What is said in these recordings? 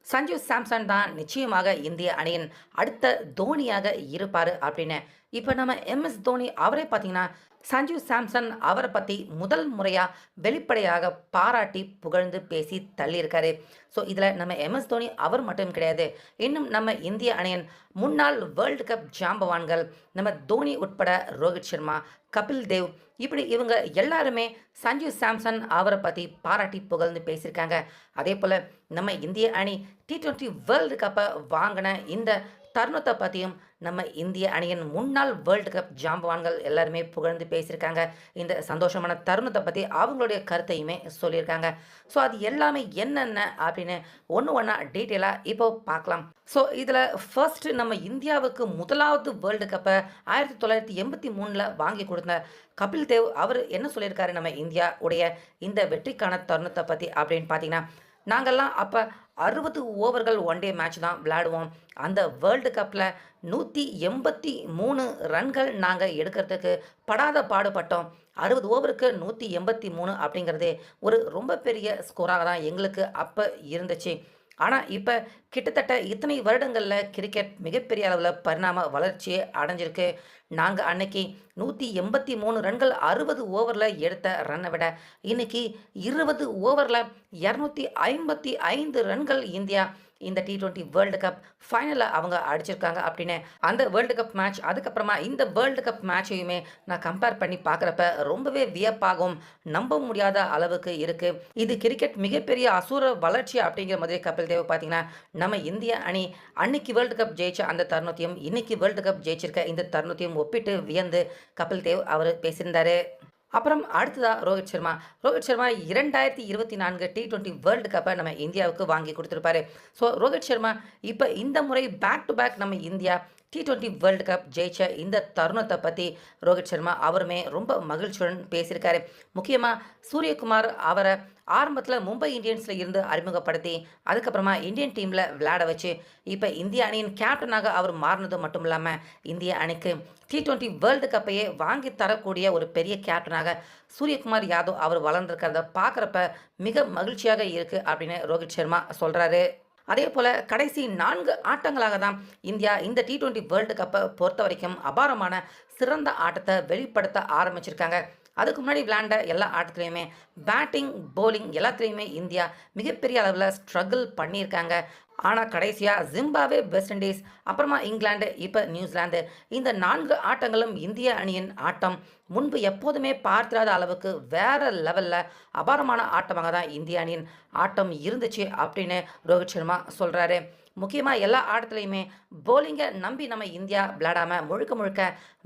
சஞ்சு சாம்சன் தான் நிச்சயமாக இந்திய அணியின் அடுத்த தோனியாக இருப்பார் அப்படின்னு இப்போ நம்ம எம்எஸ் தோனி அவரே பார்த்தீங்கன்னா சஞ்சு சாம்சன் அவரை பற்றி முதல் முறையாக வெளிப்படையாக பாராட்டி புகழ்ந்து பேசி தள்ளியிருக்காரு. ஸோ இதில் நம்ம எம்எஸ் தோனி அவர் மட்டும் கிடையாது, இன்னும் நம்ம இந்திய அணியின் முன்னாள் வேர்ல்டு கப் ஜாம்பவான்கள் நம்ம தோனி உட்பட ரோஹித் சர்மா, கபில் தேவ், இப்படி இவங்க எல்லாருமே சஞ்சு சாம்சன் அவரை பற்றி பாராட்டி புகழ்ந்து பேசியிருக்காங்க. அதே போல் நம்ம இந்திய அணி T20 வேர்ல்டு கப்பை வாங்கின இந்த தருணத்தை பற்றியும் நம்ம இந்திய அணியின் முன்னாள் வேர்ல்டு கப் ஜாம்பவான்கள் எல்லாருமே புகழ்ந்து பேசியிருக்காங்க. இந்த சந்தோஷமான தருணத்தை பற்றி அவங்களுடைய கருத்தையுமே சொல்லியிருக்காங்க. ஸோ அது எல்லாமே என்னென்ன அப்படின்னு ஒன்று ஒன்றா டீட்டெயிலாக இப்போ பார்க்கலாம். ஸோ இதில் ஃபர்ஸ்ட்டு நம்ம இந்தியாவுக்கு முதலாவது வேர்ல்டு கப்பை 1983 வாங்கி கொடுத்த கபில் தேவ் அவர் என்ன சொல்லியிருக்காரு நம்ம இந்தியா உடைய இந்த வெற்றிக்கான தருணத்தை பற்றி அப்படின்னு பார்த்தீங்கன்னா, நாங்கள்லாம் அப்போ 60 ஓவர்கள் ஒன் டே மேட்ச் தான் விளையாடுவோம். அந்த வேர்ல்டு கப்பில் 183 ரன்கள் நாங்கள் எடுக்கிறதுக்கு படாத பாடுபட்டோம். 60 ஓவருக்கு 183 அப்படிங்கிறது ஒரு ரொம்ப பெரிய ஸ்கோராக தான் எங்களுக்கு அப்போ இருந்துச்சு. ஆனால் இப்போ கிட்டத்தட்ட இத்தனை வருடங்களில் கிரிக்கெட் மிகப்பெரிய அளவில் பரிணாம வளர்ச்சியை அடைஞ்சிருக்கு. நாங்கள் அன்னைக்கு 183 ரன்கள் 60 ஓவரில் எடுத்த ரன்னை விட இன்னைக்கு 20 ஓவரில் 255 ரன்கள் இந்தியா இந்த T20 வேர்ல்டு கப் ஃபைனலில் அவங்க அடிச்சிருக்காங்க அப்படின்னு அந்த வேர்ல்டு கப் மேட்ச் அதுக்கப்புறமா இந்த வேர்ல்டு கப் மேட்சையுமே நான் கம்பேர் பண்ணி பார்க்குறப்ப ரொம்பவே வியப்பாகவும் நம்ப முடியாத அளவுக்கு இருக்குது. இது கிரிக்கெட் மிகப்பெரிய அசூர வளர்ச்சி அப்படிங்கிற மாதிரி கபில் தேவ் பார்த்தீங்கன்னா நம்ம இந்திய அணி அன்னைக்கு வேர்ல்டு கப் ஜெயிச்ச அந்த தருணத்தையும் இன்னைக்கு வேர்ல்டு கப் ஜெயிச்சிருக்க இந்த தருணத்தையும் ஒப்பிட்டு வியந்து கபில் தேவ் அவர் பேசியிருந்தாரு. அப்புறம் அடுத்ததாக ரோஹித் சர்மா 2024 T20 வேர்ல்டு கப்பை நம்ம இந்தியாவுக்கு வாங்கி கொடுத்துருப்பாரு. ஸோ ரோஹித் சர்மா இப்போ இந்த முறை பேக் டு பேக் நம்ம இந்தியா T20 வேர்ல்டு கப் ஜெயிச்ச இந்த தருணத்தை பற்றி ரோஹித் சர்மா அவருமே ரொம்ப மகிழ்ச்சியுடன் பேசியிருக்காரு. முக்கியமாக சூரியகுமார் அவரை ஆரம்பத்தில் மும்பை இந்தியன்ஸில் இருந்து அறிமுகப்படுத்தி அதுக்கப்புறமா இந்தியன் டீமில் விளையாட வச்சு இப்போ இந்திய அணியின் கேப்டனாக அவர் மாறினது மட்டும் இல்லாமல் இந்திய அணிக்கு T20 வேர்ல்டு கப்பையே வாங்கி தரக்கூடிய ஒரு பெரிய கேப்டனாக சூரியகுமார் யாதவ் அவர் வளர்ந்துருக்கிறத பார்க்குறப்ப மிக மகிழ்ச்சியாக இருக்குது அப்படின்னு ரோஹித் சர்மா சொல்கிறாரு. அதே போல் கடைசி 4 ஆட்டங்களாக தான் இந்தியா இந்த T20 வேர்ல்டு கப்பை பொறுத்த வரைக்கும் அபாரமான சிறந்த ஆட்டத்தை வெளிப்படுத்த ஆரம்பிச்சிருக்காங்க. அதுக்கு முன்னாடி விளையாண்ட எல்லா ஆட்டத்துலேயுமே பேட்டிங் போலிங் எல்லாத்துலேயுமே இந்தியா மிகப்பெரிய அளவில் ஸ்ட்ரகிள் பண்ணியிருக்காங்க. ஆனால் கடைசியாக ஜிம்பாவே, வெஸ்ட் இண்டீஸ், அப்புறமா இங்கிலாந்து, இப்போ நியூசிலாந்து, இந்த 4 ஆட்டங்களும் இந்திய அணியின் ஆட்டம் முன்பு எப்போதுமே பார்த்திராத அளவுக்கு வேற லெவலில் அபாரமான ஆட்டமாக தான் இந்திய அணியின் ஆட்டம் இருந்துச்சு அப்படின்னு ரோஹித் சர்மா சொல்கிறாரு. முக்கியமாக எல்லா ஆட்டத்துலையுமே போலிங்கை நம்பி நம்ம இந்தியா விளையாடாமல் முழுக்க முழுக்க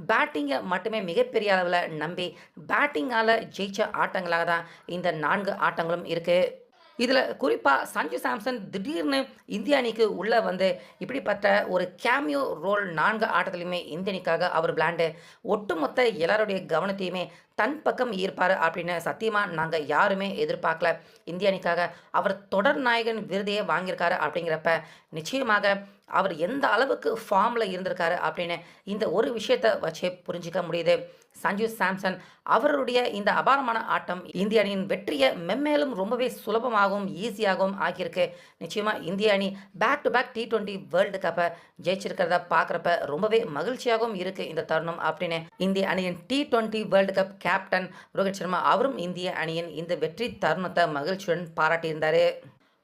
பேட்டிங்கை மட்டுமே மிகப்பெரிய அளவில் நம்பி பேட்டிங்கால் ஜெயிச்ச ஆட்டங்களாக தான் இந்த 4 ஆட்டங்களும் இருக்குது. இதில் குறிப்பாக சஞ்சு சாம்சன் திடீர்னு இந்திய அணிக்கு உள்ளே வந்து இப்படிப்பட்ட ஒரு கேமியோ ரோல் 4 ஆட்டத்துலையுமே இந்திய அணிக்காக அவர் விளையாண்டு ஒட்டுமொத்த எல்லாருடைய கவனத்தையுமே தன் பக்கம் ஈர்ப்பார் அப்படின்னு சத்தியமாக நாங்கள் யாருமே எதிர்பார்க்கல. இந்திய அணிக்காக அவர் தொடர் நாயகன் விருதையே வாங்கியிருக்காரு அப்படிங்கிறப்ப நிச்சயமாக அவர் எந்த அளவுக்கு ஃபார்மில் இருந்திருக்காரு அப்படின்னு இந்த ஒரு விஷயத்தை வச்சே புரிஞ்சிக்க முடியுது. சஞ்சு சாம்சன் அவருடைய இந்த அபாரமான ஆட்டம் இந்திய அணியின் வெற்றியை மென்மேலும் ரொம்பவே சுலபமாகவும் ஈஸியாகவும் ஆக்கியிருக்கு. நிச்சயமாக இந்திய அணி back to back T20 world கப்பை ஜெயிச்சிருக்கிறத பார்க்குறப்ப ரொம்பவே மகிழ்ச்சியாகவும் இருக்குது இந்த தருணம் அப்படின்னு இந்திய அணியின் T20 world cup captain Rohit Sharma அவரும் இந்திய அணியின் இந்த வெற்றி தருணத்தை மகிழ்ச்சியுடன் பாராட்டியிருந்தார்.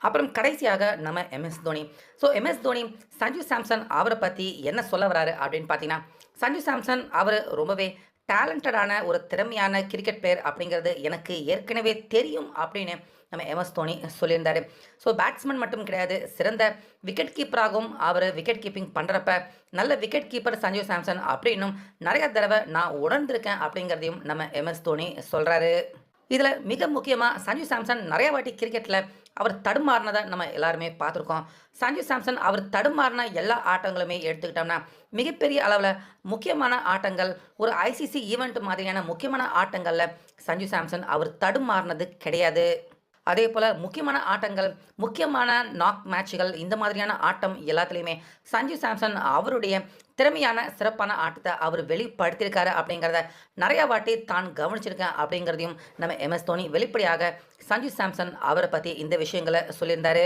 அப்புறம் கடைசியாக நம்ம MS Dhoni. So MS Dhoni Sanju Samson அவரை பற்றி என்ன சொல்ல வராரு அப்படின்னு பார்த்தீங்கன்னா, சஞ்சு சாம்சன் அவர் ரொம்பவே டேலண்டடான ஒரு திறமையான கிரிக்கெட் பிளேயர் அப்படிங்கிறது எனக்கு ஏற்கனவே தெரியும் அப்படின்னு நம்ம எம்எஸ் தோனி சொல்லியிருந்தார். ஸோ பேட்ஸ்மேன் மட்டும் கிடையாது, சிறந்த விக்கெட் கீப்பராகவும் அவர் விக்கெட் கீப்பிங் பண்ணுறப்ப நல்ல விக்கெட் கீப்பர் சஞ்சு சாம்சன் அப்படின்னும் நிறைய தடவை நான் உணர்ந்திருக்கேன் அப்படிங்கிறதையும் நம்ம எம்எஸ் தோனி சொல்கிறாரு. இதில் மிக முக்கியமாக சஞ்சு சாம்சன் நிறைய வாட்டி கிரிக்கெட்டில் அவர் தடுமாறினதை நம்ம எல்லாருமே பார்த்துருக்கோம். சஞ்சு சாம்சன் அவர் தடுமாறின எல்லா ஆட்டங்களுமே எடுத்துக்கிட்டோம்னா மிகப்பெரிய அளவில் முக்கியமான ஆட்டங்கள் ஒரு ஐசிசி ஈவெண்ட் மாதிரியான முக்கியமான ஆட்டங்களில் சஞ்சு சாம்சன் அவர் தடுமாறினது கிடையாது. அதே போல் முக்கியமான ஆட்டங்கள், முக்கியமான நாக் மேட்சுகள், இந்த மாதிரியான ஆட்டம் எல்லாத்துலேயுமே சஞ்சு சாம்சன் அவருடைய திறமையான சிறப்பான ஆட்டத்தை அவர் வெளிப்படுத்தியிருக்காரு அப்படிங்கிறத நிறையா வாட்டி தான் கவனிச்சிருக்கேன் அப்படிங்கிறதையும் நம்ம எம்எஸ் தோனி வெளிப்படையாக சஞ்சு சாம்சன் அவரை பற்றி இந்த விஷயங்களை சொல்லியிருந்தார்.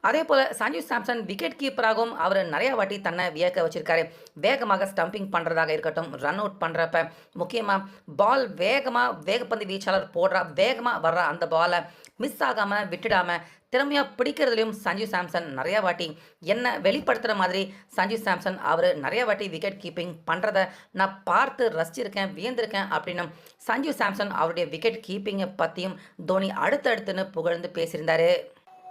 அதேபோல சஞ்சு சாம்சன் விக்கெட் கீப்பராகவும் அவர் நிறைய வாட்டி தன்னை வியக்க வச்சிருக்காரு. வேகமாக ஸ்டம்பிங் பண்ணுறதாக இருக்கட்டும், ரன் அவுட் பண்ணுறப்ப முக்கியமாக பால் வேகப்பந்து வீச்சாளர் போடுறா வேகமாக வர்ற அந்த பாலை மிஸ் ஆகாமல் விட்டுடாமல் திறமையாக பிடிக்கிறதுலையும் சஞ்சு சாம்சன் நிறையா வாட்டி என்ன வெளிப்படுத்துகிற மாதிரி சஞ்சு சாம்சன் அவர் நிறைய வாட்டி விக்கெட் கீப்பிங் பண்ணுறத நான் பார்த்து ரசிச்சிருக்கேன், வியந்திருக்கேன் அப்படின்னு சஞ்சு சாம்சன் அவருடைய விக்கெட் கீப்பிங்கை பற்றியும் தோனி அடுத்தடுத்துன்னு புகழ்ந்து பேசியிருந்தாரு.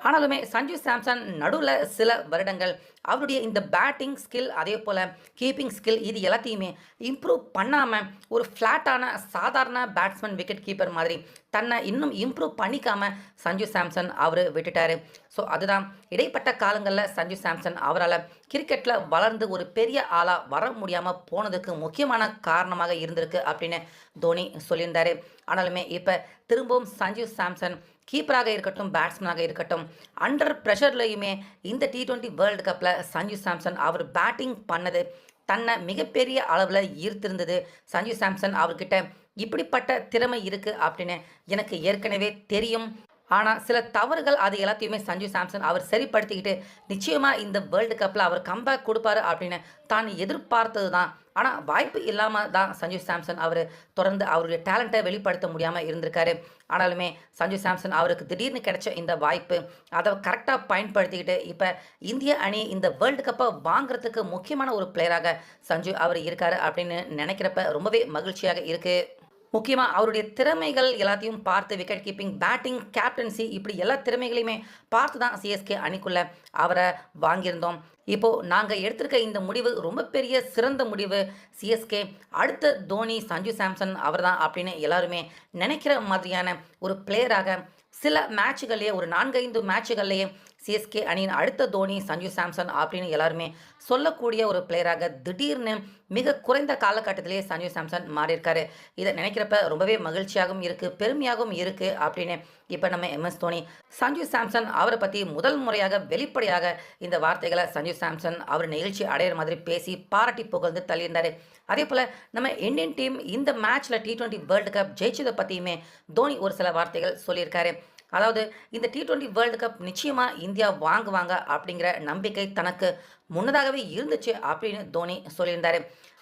ஆனாலுமே சஞ்சு சாம்சன் நடுவில் சில வருடங்கள் அவருடைய இந்த பேட்டிங் ஸ்கில் அதே போல் கீப்பிங் ஸ்கில் இது எல்லாத்தையுமே இம்ப்ரூவ் பண்ணாமல் ஒரு ஃப்ளாட்டான சாதாரண பேட்ஸ்மேன் விக்கெட் கீப்பர் மாதிரி தன்னை இன்னும் இம்ப்ரூவ் பண்ணிக்காமல் சஞ்சு சாம்சன் அவர் விட்டுட்டார். ஸோ அதுதான் இடைப்பட்ட காலங்களில் சஞ்சு சாம்சன் அவரால் கிரிக்கெட்டில் வளர்ந்து ஒரு பெரிய ஆளாக வர முடியாமல் போனதுக்கு முக்கியமான காரணமாக இருந்திருக்கு அப்படின்னு தோனி சொல்லியிருந்தார். ஆனாலுமே இப்போ திரும்பவும் சஞ்சு சாம்சன் கீப்பராக இருக்கட்டும், பேட்ஸ்மேனாக இருக்கட்டும், அண்டர் ப்ரெஷர்லையுமே இந்த T20 வேர்ல்டு கப்பில் சஞ்சு சாம்சன் அவர் பேட்டிங் பண்ணது தன்னை மிகப்பெரிய அளவில் ஈர்த்திருந்தது. சஞ்சு சாம்சன் அவர்கிட்ட இப்படிப்பட்ட திறமை இருக்குது அப்படின்னு எனக்கு ஏற்கனவே தெரியும். ஆனால் சில தவறுகள் அது எல்லாத்தையுமே சஞ்சு சாம்சன் அவர் சரிப்படுத்திக்கிட்டு நிச்சயமாக இந்த வேர்ல்டு கப்பில் அவர் கம்பேக் கொடுப்பாரு அப்படின்னு தான் எதிர்பார்த்தது தான். ஆனால் வாய்ப்பு இல்லாமல் தான் சஞ்சு சாம்சன் அவர் தொடர்ந்து அவருடைய டேலண்ட்டை வெளிப்படுத்த முடியாமல் இருந்திருக்காரு. ஆனாலுமே சஞ்சு சாம்சன் அவருக்கு திடீர்னு கிடைச்ச இந்த வாய்ப்பு அதை கரெக்டாக பயன்படுத்திக்கிட்டு இப்போ இந்திய அணி இந்த வேர்ல்டு கப்பை வாங்குறதுக்கு முக்கியமான ஒரு பிளேயராக சஞ்சு அவர் இருக்காரு அப்படின்னு நினைக்கிறப்ப ரொம்பவே மகிழ்ச்சியாக இருக்குது. முக்கியமாக அவருடைய திறமைகள் எல்லாத்தையும் பார்த்து விக்கெட் கீப்பிங், பேட்டிங், கேப்டன்சி இப்படி எல்லா திறமைகளையுமே பார்த்து தான் சிஎஸ்கே அணிக்குள்ளே அவரை வாங்கியிருந்தோம். இப்போது நாங்கள் எடுத்திருக்க இந்த முடிவு ரொம்ப பெரிய சிறந்த முடிவு. சிஎஸ்கே அடுத்த தோனி சஞ்சு சாம்சன் அவர் தான் அப்படின்னு எல்லாருமே நினைக்கிற மாதிரியான ஒரு பிளேயராக சில மேட்சுகள்லேயே ஒரு 4-5 மேட்சுகள்லேயே சிஎஸ்கே அணியின் அடுத்த தோனி சஞ்சு சாம்சன் அப்படின்னு எல்லாருமே சொல்லக்கூடிய ஒரு பிளேயராக திடீர்னு மிக குறைந்த காலகட்டத்திலேயே சஞ்சு சாம்சன் மாறியிருக்காரு. இதை நினைக்கிறப்ப ரொம்பவே மகிழ்ச்சியாகவும் இருக்குது, பெருமையாகவும் இருக்குது அப்படின்னு இப்போ நம்ம எம்எஸ் தோனி சஞ்சு சாம்சன் அவரை பற்றி முதல் முறையாக வெளிப்படையாக இந்த வார்த்தைகளை சஞ்சு சாம்சன் அவர் நிகழ்ச்சி அடையிற மாதிரி பேசி பாராட்டி புகழ்ந்து தள்ளியிருந்தார். அதே போல் நம்ம இந்தியன் டீம் இந்த மேட்ச்சில் T20 வேர்ல்டு கப் ஜெயிச்சதை பற்றியுமே தோனி ஒரு சில வார்த்தைகள் சொல்லியிருக்காரு. அதாவது இந்த T20 வேர்ல்டு கப் நிச்சயமாக இந்தியா வாங்குவாங்க அப்படிங்கிற நம்பிக்கை தனக்கு முன்னதாகவே இருந்துச்சு அப்படின்னு தோனி சொல்லியிருந்தார்.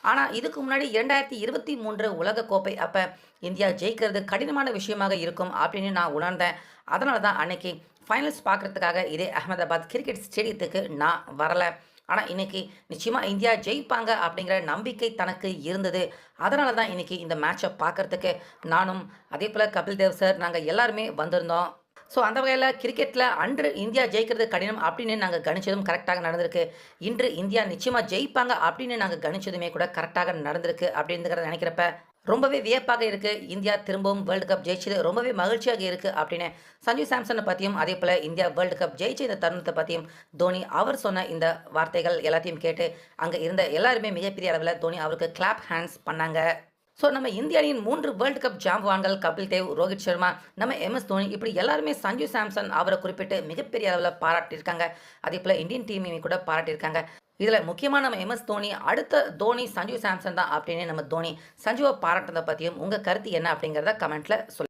ஆனால் இதுக்கு முன்னாடி 2023 உலகக்கோப்பை அப்போ இந்தியா ஜெயிக்கிறது கடினமான விஷயமாக இருக்கும் அப்படின்னு நான் உணர்ந்தேன். அதனால தான் அன்னைக்கு ஃபைனல்ஸ் பார்க்குறதுக்காக இதே அகமதாபாத் கிரிக்கெட் ஸ்டேடியத்துக்கு நான் வரலை. ஆனால் இன்றைக்கி நிச்சயமாக இந்தியா ஜெயிப்பாங்க அப்படிங்கிற நம்பிக்கை தனக்கு இருந்தது. அதனால தான் இன்றைக்கி இந்த மேட்சை பார்க்குறதுக்கு நானும் அதே போல் கபில் தேவ் சார் நாங்கள் எல்லாருமே வந்திருந்தோம். ஸோ அந்த வகையில் கிரிக்கெட்டில் அன்று இந்தியா ஜெயிக்கிறது கடினம் அப்படின்னு நாங்கள் கணிச்சதும் கரெக்டாக நடந்திருக்கு. இன்று இந்தியா நிச்சயமாக ஜெயிப்பாங்க அப்படின்னு நாங்கள் கணிச்சதுமே கூட கரெக்டாக நடந்திருக்கு அப்படிங்கிறத நினைக்கிறப்ப ரொம்பவே வியப்பாக இருக்குது. இந்தியா திரும்பவும் வேர்ல்டு கப் ஜெயிச்சது ரொம்பவே மகிழ்ச்சியாக இருக்குது அப்படின்னு சஞ்சு சாம்சனை பற்றியும் அதே போல் இந்தியா வேர்ல்டு கப் ஜெயிச்ச இந்த தருணத்தை பற்றியும் தோனி அவர் சொன்ன இந்த வார்த்தைகள் எல்லாத்தையும் கேட்டு அங்கே இருந்த எல்லாருமே மிகப்பெரிய அளவில் தோனி அவருக்கு கிளாப் ஹேண்ட்ஸ் பண்ணாங்க. ஸோ நம்ம இந்திய அணியின் 3 வேர்ல்டு கப் ஜாம்பவான்கள் கபில் தேவ், ரோஹித் சர்மா, நம்ம எம்எஸ் தோனி இப்படி எல்லாருமே சஞ்சு சாம்சன் அவரை குறிப்பிட்டு மிகப்பெரிய அளவில் பாராட்டியிருக்காங்க. அதே போல் இந்தியன் டீமையுமே கூட பாராட்டியிருக்காங்க. இதில் முக்கியமாக நம்ம எம்எஸ் தோனி அடுத்த தோனி சஞ்சு சாம்சன் தான் அப்படின்னு நம்ம தோனி சஞ்சுவை பாராட்டுறதை பற்றியும் உங்கள் கருத்து என்ன அப்படிங்கிறத கமெண்ட்டில் சொல்லுங்கள்.